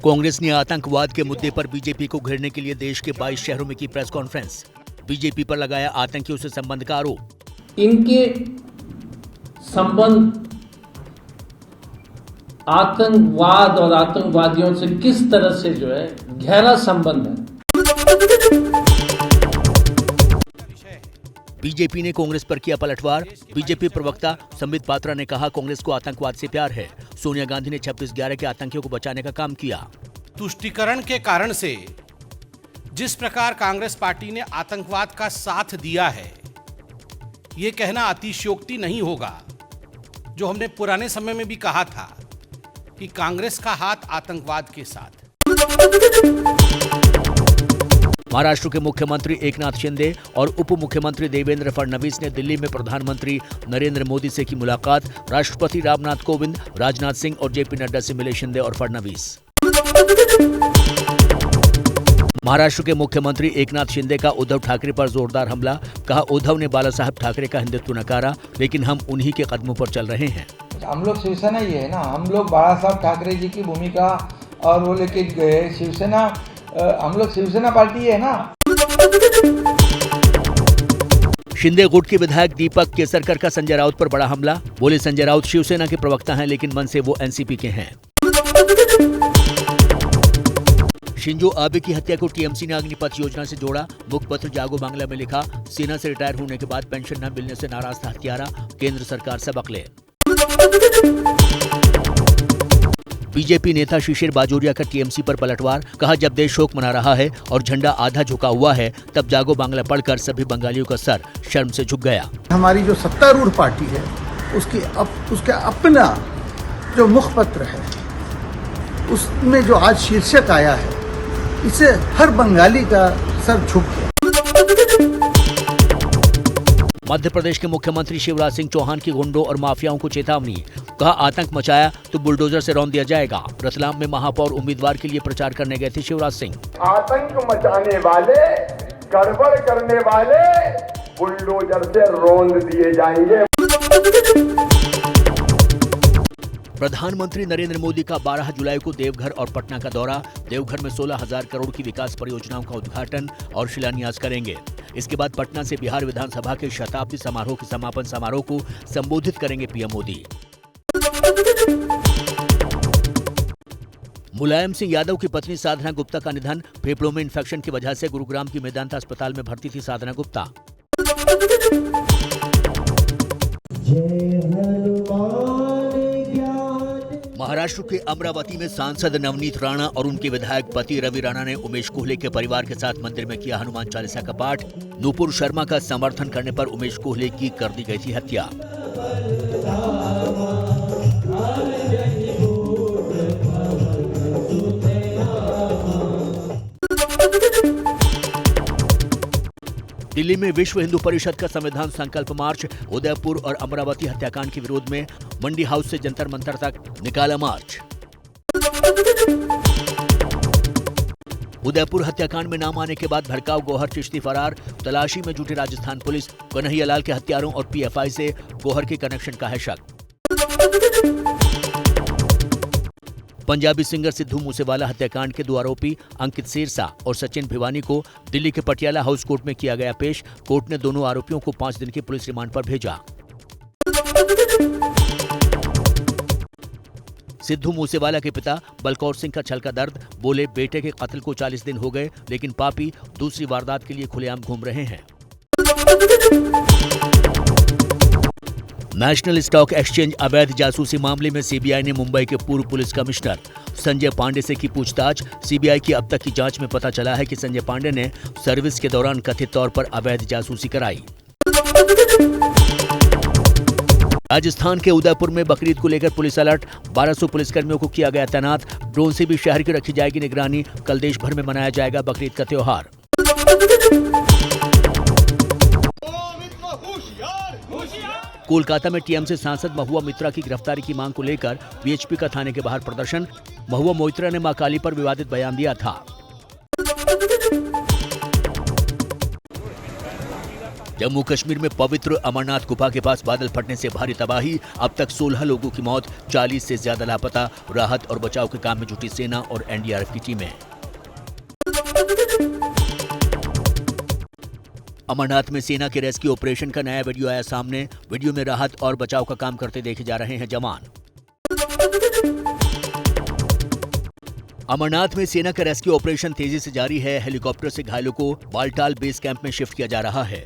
कांग्रेस ने आतंकवाद के मुद्दे पर बीजेपी को घेरने के लिए देश के 22 शहरों में की प्रेस कॉन्फ्रेंस। बीजेपी पर लगाया आतंकियों से संबंध का आरोप। इनके संबंध आतंकवाद और आतंकवादियों से किस तरह से जो है गहरा संबंध है। बीजेपी ने कांग्रेस पर किया पलटवार। बीजेपी प्रवक्ता संबित पात्रा ने कहा, कांग्रेस को आतंकवाद से प्यार है। सोनिया गांधी ने 26/11 के आतंकियों को बचाने का काम किया। तुष्टीकरण के कारण से जिस प्रकार कांग्रेस पार्टी ने आतंकवाद का साथ दिया है, ये कहना अतिशयोक्ति नहीं होगा। जो हमने पुराने समय में भी कहा था कि कांग्रेस का हाथ आतंकवाद के साथ। महाराष्ट्र के मुख्यमंत्री एकनाथ शिंदे और उप मुख्यमंत्री देवेंद्र फडणवीस ने दिल्ली में प्रधानमंत्री नरेंद्र मोदी से की मुलाकात। राष्ट्रपति रामनाथ कोविंद, राजनाथ सिंह और जेपी नड्डा से मिले शिंदे और फडणवीस। महाराष्ट्र के मुख्यमंत्री एकनाथ शिंदे का उद्धव ठाकरे पर जोरदार हमला। कहा, उद्धव ने बाला साहब ठाकरे का हिंदुत्व नकारा, लेकिन हम उन्हीं के कदमों पर चल रहे हैं। हम लोग शिवसेना ही है ना, हम लोग बाला साहब ठाकरे जी की भूमिका और वो लेके गए शिवसेना। हम लोग शिवसेना पार्टी है ना। शिंदे गुट के विधायक दीपक केसरकर का संजय राउत पर बड़ा हमला। बोले, संजय राउत शिवसेना के प्रवक्ता हैं, लेकिन मन से वो एनसीपी के हैं। शिंजो आबे की हत्या को टीएमसी ने अग्निपथ योजना से जोड़ा। मुखपत्र जागो बांग्ला में लिखा, सेना से रिटायर होने के बाद पेंशन न मिलने से नाराज था हत्यारा, केंद्र सरकार सबक ले। बीजेपी नेता शिशिर बाजोरिया का टीएमसी पर पलटवार। कहा, जब देश शोक मना रहा है और झंडा आधा झुका हुआ है, तब जागो बांग्ला पढ़कर सभी बंगालियों का सर शर्म से झुक गया। हमारी जो सत्तारूढ़ पार्टी है उसका अपना जो मुखपत्र है, उसमें जो आज शीर्षक आया है, इससे हर बंगाली का सर झुक गया। मध्य प्रदेश के मुख्यमंत्री शिवराज सिंह चौहान की गुंडों और माफियाओं को चेतावनी। कहा, आतंक मचाया तो बुलडोजर से रौंद दिया जाएगा। रतलाम में महापौर उम्मीदवार के लिए प्रचार करने गए थे शिवराज सिंह। आतंक मचाने वाले, गड़बड़ करने वाले बुलडोजर से रौंद दिए जाएंगे। प्रधानमंत्री नरेंद्र मोदी का 12 जुलाई को देवघर और पटना का दौरा। देवघर में 16,000 करोड़ की विकास परियोजनाओं का उद्घाटन और शिलान्यास करेंगे। इसके बाद पटना से बिहार विधानसभा के शताब्दी समारोह के समापन समारोह को संबोधित करेंगे पीएम मोदी। मुलायम सिंह यादव की पत्नी साधना गुप्ता का निधन। फेफड़ों में इंफेक्शन की वजह से गुरुग्राम की मेदांता अस्पताल में भर्ती थी साधना गुप्ता। महाराष्ट्र के अमरावती में सांसद नवनीत राणा और उनके विधायक पति रवि राणा ने उमेश कोहले के परिवार के साथ मंदिर में किया हनुमान चालीसा का पाठ। नूपुर शर्मा का समर्थन करने पर उमेश कोहले की कर दी गई थी हत्या। दिल्ली में विश्व हिंदू परिषद का संविधान संकल्प मार्च। उदयपुर और अमरावती हत्याकांड के विरोध में मंडी हाउस से जंतर मंतर तक निकाला मार्च। उदयपुर हत्याकांड में नाम आने के बाद भड़काऊ गौहर चिश्ती फरार। तलाशी में जुटी राजस्थान पुलिस। कन्हैयालाल के हत्यारों और पीएफआई से गौहर के कनेक्शन का है शक। पंजाबी सिंगर सिद्धू मूसेवाला हत्याकांड के 2 आरोपी अंकित सिरसा और सचिन भिवानी को दिल्ली के पटियाला हाउस कोर्ट में किया गया पेश। कोर्ट ने दोनों आरोपियों को 5 दिन के पुलिस रिमांड पर भेजा। सिद्धू मूसेवाला के पिता बलकौर सिंह का छल का दर्द। बोले, बेटे के कत्ल को 40 दिन हो गए, लेकिन पापी दूसरी वारदात के लिए खुलेआम घूम रहे हैं। नेशनल स्टॉक एक्सचेंज अवैध जासूसी मामले में सीबीआई ने मुंबई के पूर्व पुलिस कमिश्नर संजय पांडे से की पूछताछ। सीबीआई की अब तक की जांच में पता चला है कि संजय पांडे ने सर्विस के दौरान कथित तौर पर अवैध जासूसी कराई। राजस्थान के उदयपुर में बकरीद को लेकर पुलिस अलर्ट। 1200 पुलिसकर्मियों को किया गया तैनात। ड्रोन से भी शहर की रखी जाएगी निगरानी। कल देश भर में मनाया जाएगा बकरीद का त्योहार। कोलकाता में टीएमसी सांसद महुआ मोइत्रा की गिरफ्तारी की मांग को लेकर वीएचपी का थाने के बाहर प्रदर्शन। महुआ मोइत्रा ने मां काली पर विवादित बयान दिया था। जम्मू कश्मीर में पवित्र अमरनाथ गुफा के पास बादल फटने से भारी तबाही। अब तक 16 लोगों की मौत, 40 से ज्यादा लापता। राहत और बचाव के काम में जुटी सेना और एनडीआरएफ की टीमें। अमरनाथ में सेना के रेस्क्यू ऑपरेशन का नया वीडियो आया सामने। वीडियो में राहत और बचाव का काम करते देखे जा रहे हैं जवान। अमरनाथ में सेना का रेस्क्यू ऑपरेशन तेजी से जारी है। हेलीकॉप्टर से घायलों को बालटाल बेस कैंप में शिफ्ट किया जा रहा है।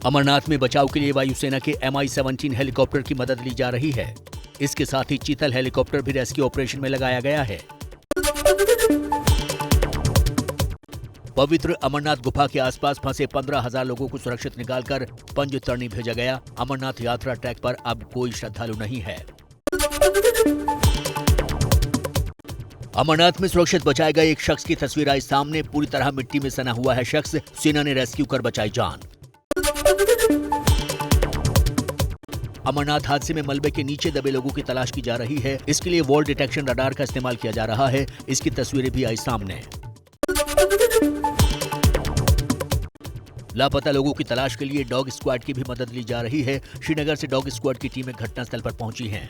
अमरनाथ में बचाव के लिए वायुसेना के Mi-17 हेलीकॉप्टर की मदद ली जा रही है। इसके साथ ही चीतल हेलीकॉप्टर भी रेस्क्यू ऑपरेशन में लगाया गया है। पवित्र अमरनाथ गुफा के आसपास फंसे 15,000 लोगों को सुरक्षित निकालकर पंजतरणी भेजा गया। अमरनाथ यात्रा ट्रैक पर अब कोई श्रद्धालु नहीं है। अमरनाथ में सुरक्षित बचाए गए एक शख्स की तस्वीर आई सामने। पूरी तरह मिट्टी में सना हुआ है शख्स। सेना ने रेस्क्यू कर बचाई जान। अमरनाथ हादसे में मलबे के नीचे दबे लोगों की तलाश की जा रही है। इसके लिए वॉल डिटेक्शन रडार का इस्तेमाल किया जा रहा है। इसकी तस्वीरें भी आई सामने। लापता लोगों की तलाश के लिए डॉग स्क्वाड की भी मदद ली जा रही है। श्रीनगर से डॉग स्क्वाड की टीमें घटनास्थल पर पहुंची हैं।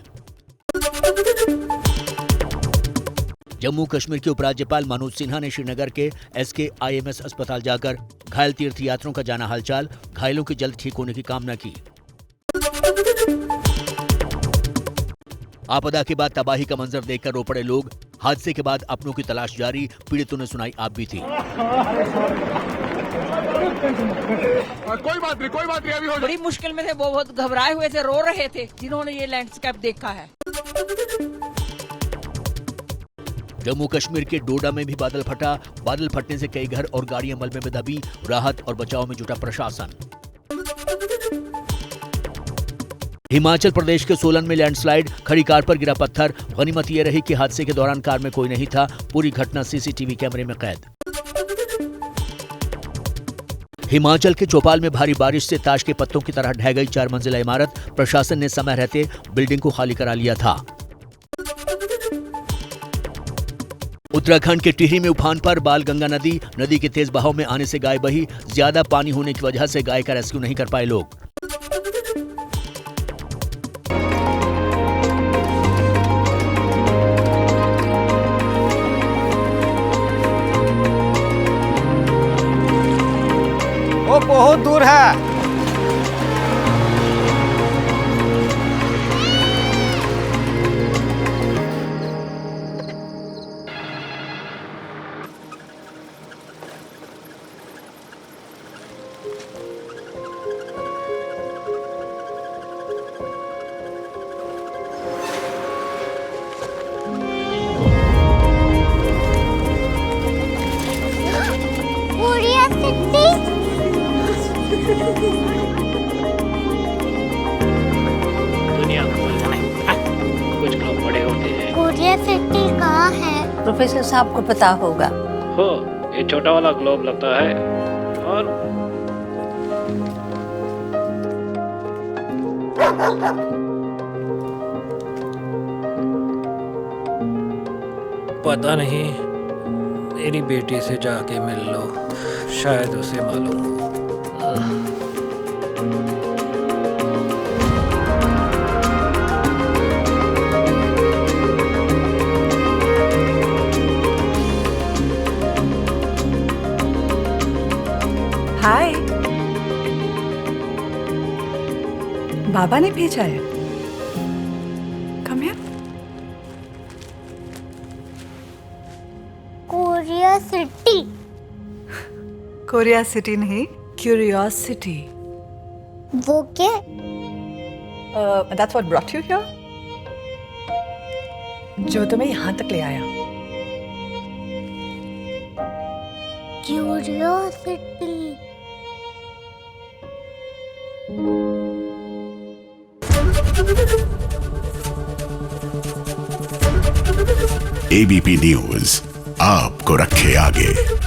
जम्मू कश्मीर के उपराज्यपाल मनोज सिन्हा ने श्रीनगर के SKIMS अस्पताल जाकर घायल तीर्थयात्रियों का जाना हालचाल, घायलों के जल्द ठीक होने की कामना की। आपदा के बाद तबाही का मंजर देखकर रो पड़े लोग। हादसे के बाद अपनों की तलाश जारी। पीड़ितों ने सुनाई आप बीती। कोई बात नहीं अभी हो बड़ी मुश्किल में थे वो, बहुत घबराए हुए थे, रो रहे थे जिन्होंने ये लैंडस्केप देखा है। जम्मू कश्मीर के डोडा में भी बादल फटा। बादल फटने से कई घर और गाड़ियां मलबे में दबी। राहत और बचाव में जुटा प्रशासन। हिमाचल प्रदेश के सोलन में लैंडस्लाइड। खड़ी कार पर गिरा पत्थर। गनीमत यह रही कि हादसे के दौरान कार में कोई नहीं था। पूरी घटना CCTV कैमरे में कैद। हिमाचल के चौपाल में भारी बारिश से ताश के पत्तों की तरह ढह गई 4 मंजिला इमारत। प्रशासन ने समय रहते बिल्डिंग को खाली करा लिया था। उत्तराखंड के टिहरी में उफान पर बालगंगा नदी के तेज बहाव में आने से गाय बही। ज्यादा पानी होने की वजह से गाय का रेस्क्यू नहीं कर पाए लोग। वो बहुत दूर है। दुनिया कुछ लोग बड़े होते हैं। कोरिया सिटी कहाँ है? प्रोफेसर साहब को पता होगा। हो, ये छोटा वाला ग्लोब लगता है। और पता नहीं, मेरी बेटी से जाके मिल लो, शायद उसे मालूम हो। हाय, बाबा ने भेजा है। Come here. Korea city. Korea city नहीं, क्यूरियोसिटी। वो क्या? That's what brought you here? जो तुम्हें यहाँ तक ले आया। क्यूरियोसिटी। ABP न्यूज आपको रखे आगे।